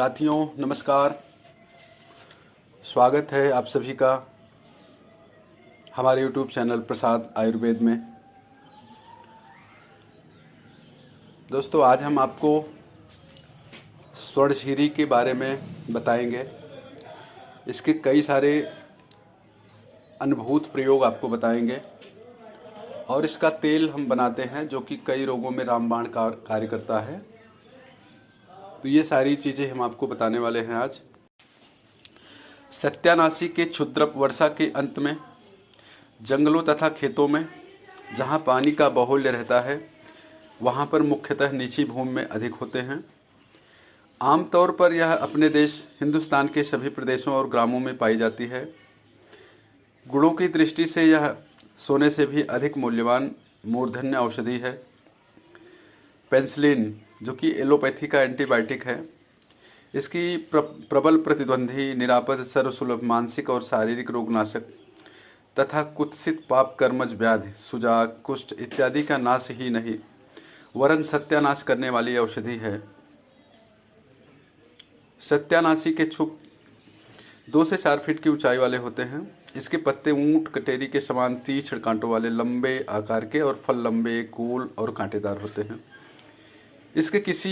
साथियों नमस्कार। स्वागत है आप सभी का हमारे YouTube चैनल प्रसाद आयुर्वेद में। दोस्तों आज हम आपको स्वर्णशीरी के बारे में बताएंगे। इसके कई सारे अद्भुत प्रयोग आपको बताएंगे और इसका तेल हम बनाते हैं जो कि कई रोगों में रामबाण का कार्य करता है। तो ये सारी चीज़ें हम आपको बताने वाले हैं आज। सत्यानाशी के क्षुद्रप वर्षा के अंत में जंगलों तथा खेतों में जहाँ पानी का बाहुल्य रहता है वहाँ पर मुख्यतः नीची भूमि में अधिक होते हैं। आमतौर पर यह अपने देश हिंदुस्तान के सभी प्रदेशों और ग्रामों में पाई जाती है। गुणों की दृष्टि से यह सोने से भी अधिक मूल्यवान मूर्धन्य औषधि है। पेनिसिलिन जो कि एलोपैथी का एंटीबायोटिक है, इसकी प्रबल प्रतिद्वंदी, निरापद, सर्वसुलभ मानसिक और शारीरिक रोगनाशक तथा कुत्सित पाप कर्मज व्याधि, सुजाग, कुष्ठ इत्यादि का नाश ही नहीं वरन सत्यानाश करने वाली औषधि है। सत्यानाशी के छुप 2 से 4 फीट की ऊंचाई वाले होते हैं। इसके पत्ते ऊंट कटेरी के समान तीक्ष्ण कांटों वाले लंबे आकार के और फल लंबे, गोल और कांटेदार होते हैं। इसके किसी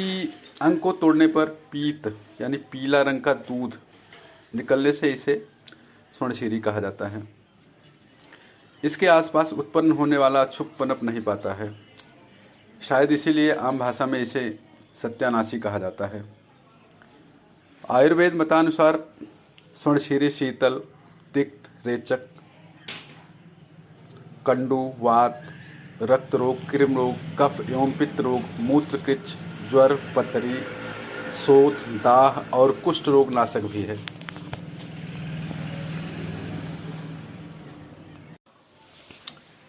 अंग को तोड़ने पर पीत यानी पीला रंग का दूध निकलने से इसे स्वर्णशीरी कहा जाता है। इसके आसपास उत्पन्न होने वाला अछूत पनप नहीं पाता है, शायद इसीलिए आम भाषा में इसे सत्यानाशी कहा जाता है। आयुर्वेद मतानुसार स्वर्णशीरी शीतल, तिक्त, रेचक, कंडू, वात, रक्त रोग, कृमि रोग, कफ एवं पित्त रोग, मूत्रकृच्छ, ज्वर, पथरी, शोथ, दाह और कुष्ठ रोग नाशक भी है।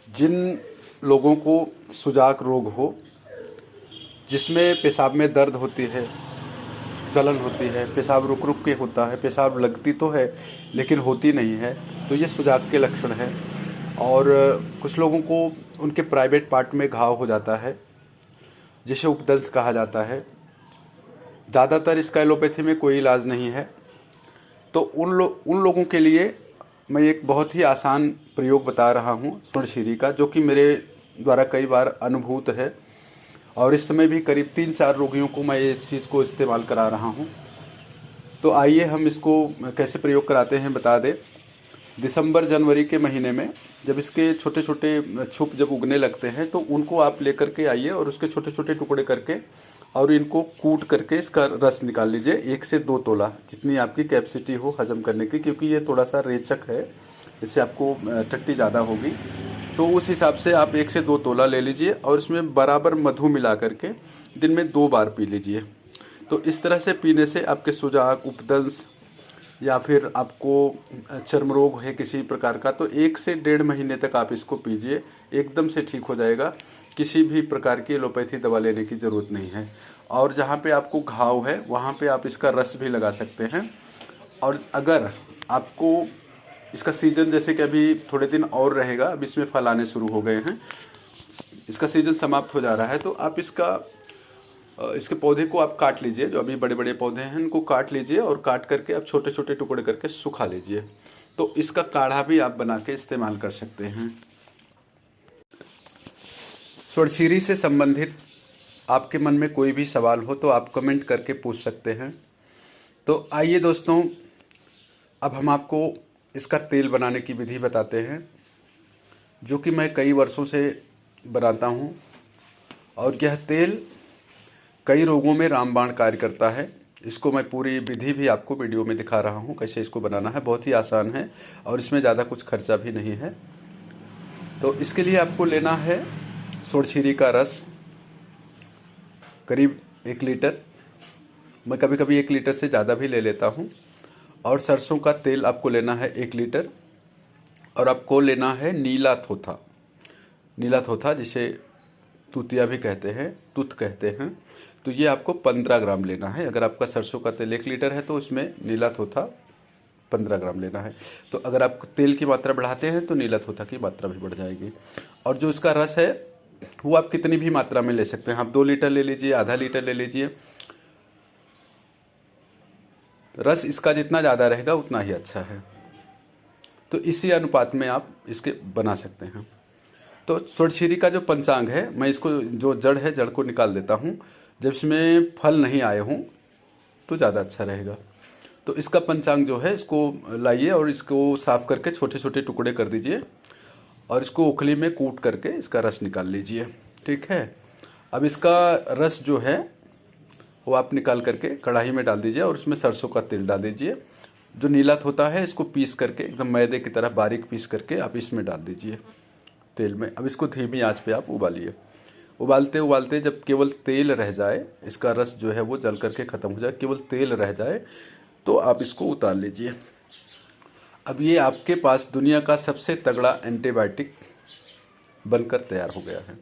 जिन लोगों को सुजाक रोग हो, जिसमें पेशाब में दर्द होती है, जलन होती है, पेशाब रुक रुक के होता है, पेशाब लगती तो है लेकिन होती नहीं है, तो ये सुजाक के लक्षण हैं। और कुछ लोगों को उनके प्राइवेट पार्ट में घाव हो जाता है जिसे उपदंश कहा जाता है। ज़्यादातर इसका एलोपैथी में कोई इलाज नहीं है। तो उन लोगों के लिए मैं एक बहुत ही आसान प्रयोग बता रहा हूँ स्वर्णशीरी का, जो कि मेरे द्वारा कई बार अनुभूत है और इस समय भी करीब 3-4 रोगियों को मैं इस चीज़ को इस्तेमाल करा रहा हूँ। तो आइए हम इसको कैसे प्रयोग कराते हैं बता दें। दिसंबर जनवरी के महीने में जब इसके छोटे छोटे छुप जब उगने लगते हैं तो उनको आप लेकर के आइए और उसके छोटे छोटे टुकड़े करके और इनको कूट करके इसका रस निकाल लीजिए। 1 से 2 तोला जितनी आपकी कैपेसिटी हो हजम करने की, क्योंकि ये थोड़ा सा रेचक है, इससे आपको टट्टी ज़्यादा होगी। तो उस हिसाब से आप 1 से 2 तोला ले लीजिए और इसमें बराबर मधु मिला करके दिन में 2 बार पी लीजिए। तो इस तरह से पीने से आपके सुजाक, उपदंश या फिर आपको चर्म रोग है किसी प्रकार का, तो 1 से 1.5 महीने तक आप इसको पीजिए, एकदम से ठीक हो जाएगा। किसी भी प्रकार की एलोपैथी दवा लेने की ज़रूरत नहीं है। और जहाँ पे आपको घाव है वहाँ पे आप इसका रस भी लगा सकते हैं। और अगर आपको इसका सीज़न, जैसे कि अभी थोड़े दिन और रहेगा, अब इसमें फल आने शुरू हो गए हैं, इसका सीज़न समाप्त हो जा रहा है, तो आप इसके पौधे को आप काट लीजिए। जो अभी बड़े बड़े पौधे हैं इनको काट लीजिए और काट करके आप छोटे छोटे टुकड़े करके सुखा लीजिए। तो इसका काढ़ा भी आप बना के इस्तेमाल कर सकते हैं। स्वर्णशीरी से संबंधित आपके मन में कोई भी सवाल हो तो आप कमेंट करके पूछ सकते हैं। तो आइए दोस्तों, अब हम आपको इसका तेल बनाने की विधि बताते हैं, जो कि मैं कई वर्षों से बनाता हूँ और यह तेल कई रोगों में रामबाण कार्य करता है। इसको मैं पूरी विधि भी आपको वीडियो में दिखा रहा हूँ कैसे इसको बनाना है। बहुत ही आसान है और इसमें ज़्यादा कुछ खर्चा भी नहीं है। तो इसके लिए आपको लेना है स्वर्णशीरी का रस करीब 1 लीटर, मैं कभी कभी 1 लीटर से ज़्यादा भी ले लेता हूँ। और सरसों का तेल आपको लेना है 1 लीटर। और आपको लेना है नीला थोथा, नीला थोथा जिसे तूतिया भी कहते हैं, तुत कहते हैं। तो ये आपको 15 ग्राम लेना है। अगर आपका सरसों का तेल 1 लीटर है तो उसमें नीला थोथा 15 ग्राम लेना है। तो अगर आप तेल की मात्रा बढ़ाते हैं तो नीला थोथा की मात्रा भी बढ़ जाएगी। और जो इसका रस है वो आप कितनी भी मात्रा में ले सकते हैं। आप 2 लीटर ले लीजिए, आधा लीटर ले लीजिए। रस इसका जितना ज़्यादा रहेगा उतना ही अच्छा है। तो इसी अनुपात में आप इसके बना सकते हैं। तो सोरछीरी का जो पंचांग है, मैं इसको जो जड़ है जड़ को निकाल देता हूँ। जब इसमें फल नहीं आए हों तो ज़्यादा अच्छा रहेगा। तो इसका पंचांग जो है इसको लाइए और इसको साफ़ करके छोटे छोटे टुकड़े कर दीजिए और इसको उखली में कूट करके इसका रस निकाल लीजिए। ठीक है। अब इसका रस जो है वो आप निकाल करके कढ़ाई में डाल दीजिए और उसमें सरसों का तेल डाल दीजिए। जो नीलत होता है इसको पीस करके एकदम मैदे की तरह बारीक पीस करके आप इसमें डाल दीजिए तेल में। अब इसको धीमी आंच पे आप उबालिए। उबालते उबालते जब केवल तेल रह जाए, इसका रस जो है वो जल करके ख़त्म हो जाए, केवल तेल रह जाए, तो आप इसको उतार लीजिए। अब ये आपके पास दुनिया का सबसे तगड़ा एंटीबायोटिक बनकर तैयार हो गया है।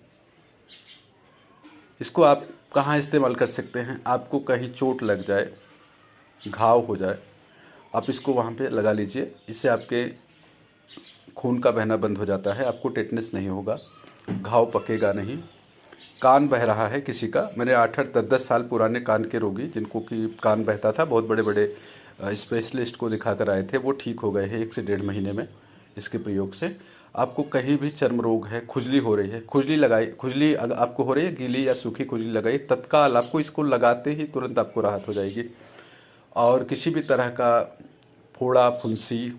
इसको आप कहाँ इस्तेमाल कर सकते हैं? आपको कहीं चोट लग जाए, घाव हो जाए, आप इसको वहाँ पे लगा लीजिए। इससे आपके खून का बहना बंद हो जाता है, आपको टेटनस नहीं होगा, घाव पकेगा नहीं। कान बह रहा है किसी का, मैंने 8-8, 10-10 साल पुराने कान के रोगी जिनको कि कान बहता था, बहुत बड़े बड़े स्पेशलिस्ट को दिखा कर आए थे, वो ठीक हो गए हैं 1 से 1.5 महीने में इसके प्रयोग से। आपको कहीं भी चर्म रोग है, खुजली हो रही है, खुजली लगाई, खुजली अगर आपको हो रही है गीली या सूखी खुजली लगाई, तत्काल आपको इसको लगाते ही तुरंत आपको राहत हो जाएगी। और किसी भी तरह का फोड़ा, फुंसी,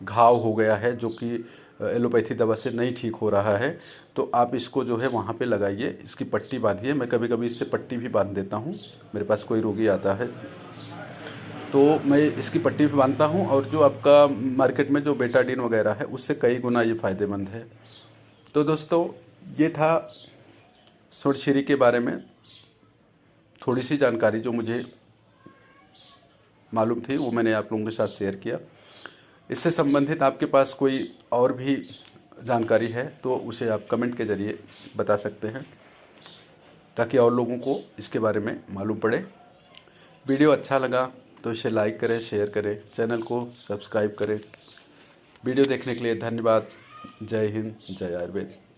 घाव हो गया है जो कि एलोपैथी दवा से नहीं ठीक हो रहा है, तो आप इसको जो है वहाँ पे लगाइए, इसकी पट्टी बांधिए। मैं कभी कभी इससे पट्टी भी बांध देता हूँ, मेरे पास कोई रोगी आता है तो मैं इसकी पट्टी भी बांधता हूँ। और जो आपका मार्केट में जो बेटाडीन वगैरह है उससे कई गुना ये फ़ायदेमंद है। तो दोस्तों, ये था सोरछीरी के बारे में थोड़ी सी जानकारी जो मुझे मालूम थी, वो मैंने आप लोगों के साथ शेयर किया। इससे संबंधित आपके पास कोई और भी जानकारी है तो उसे आप कमेंट के ज़रिए बता सकते हैं, ताकि और लोगों को इसके बारे में मालूम पड़े। वीडियो अच्छा लगा तो इसे लाइक करें, शेयर करें, चैनल को सब्सक्राइब करें। वीडियो देखने के लिए धन्यवाद। जय हिंद, जय आयुर्वेद।